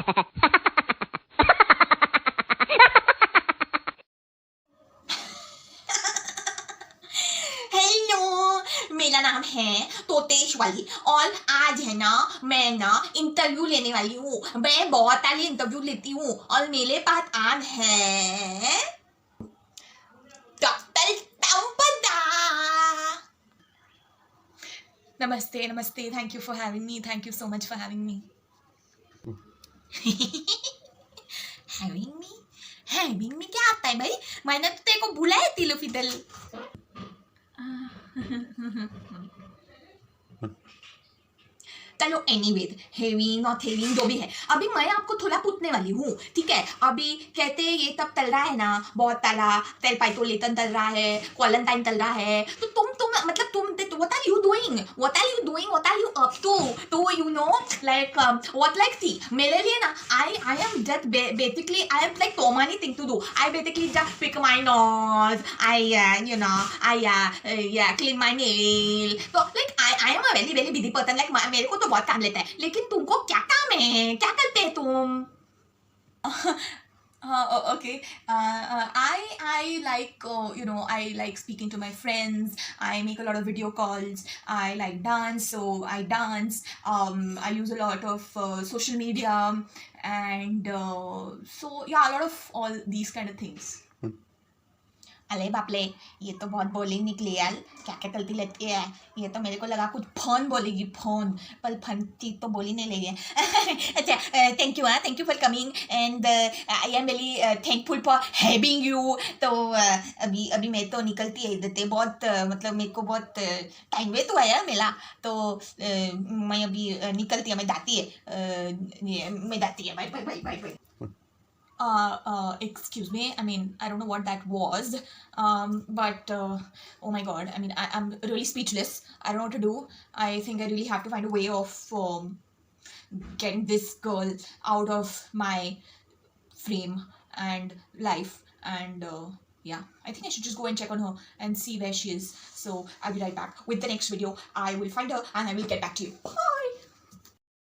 Hello, मेरा नाम है तोतेश वाली और आज है ना मैं ना इंटरव्यू लेने वाली हूँ। मैं बहुत सारे इंटरव्यू लेती हूँ और मेरे पास आज है डॉक्टर संपदा। नमस्ते नमस्ते, thank you for having me, thank you so much for having me. Having me क्या आता है भाई? मैंने तो तेरे को बुलाया तिलो फिदल। चलो एनीवेज, हेविंग नॉट हेविंग जो भी है, अभी मैं आपको थोड़ा पूछने वाली हूँ, ठीक है? अभी कहते हैं ये तब चल रहा है ना, बहुत सारा तेल पाइटोलेटन चल रहा है, क्वारंटाइन चल रहा है, तो तुम मतलब तुम what are you doing? What are you doing? What are you up to? तो you know like what like see मेरे लिए ना I am just basically I am like so many things to do. I basically just pick my nose, I you know I yeah clean my nail. So like I am a very busy person. Like मेरे को तो बहुत काम लेता है, लेकिन तुमको क्या काम है? क्या करते हैं तुम? Okay. I like I like speaking to my friends. I make a lot of video calls. I like dance, so I dance. I use a lot of social media, and so yeah, a lot of all these kind of things. अरे बाप रे, ये तो बहुत bowling निकली यार। क्या क्या चलती रहती है? ये तो मेरे को लगा कुछ फोन बोलेगी, फोन, पर फन चीज तो बोली नहीं रही है। अच्छा, thank you for coming and I am very thankful for having you. तो अभी अभी मैं तो निकलती है देते बहुत मतलब मेरे को बहुत टाइम वे तो आया मेरा, तो मैं अभी निकलती है, मैं जाती है, मैं जाती है, bye bye bye bye bye. Excuse me, I mean, I don't know what that was, but oh my god, I mean, I'm really speechless. I don't know what to do. I think I really have to find a way of getting this girl out of my frame and life, and yeah, I think I should just go and check on her and see where she is. So I'll be right back with the next video. I will find her and I will get back to you. Bye.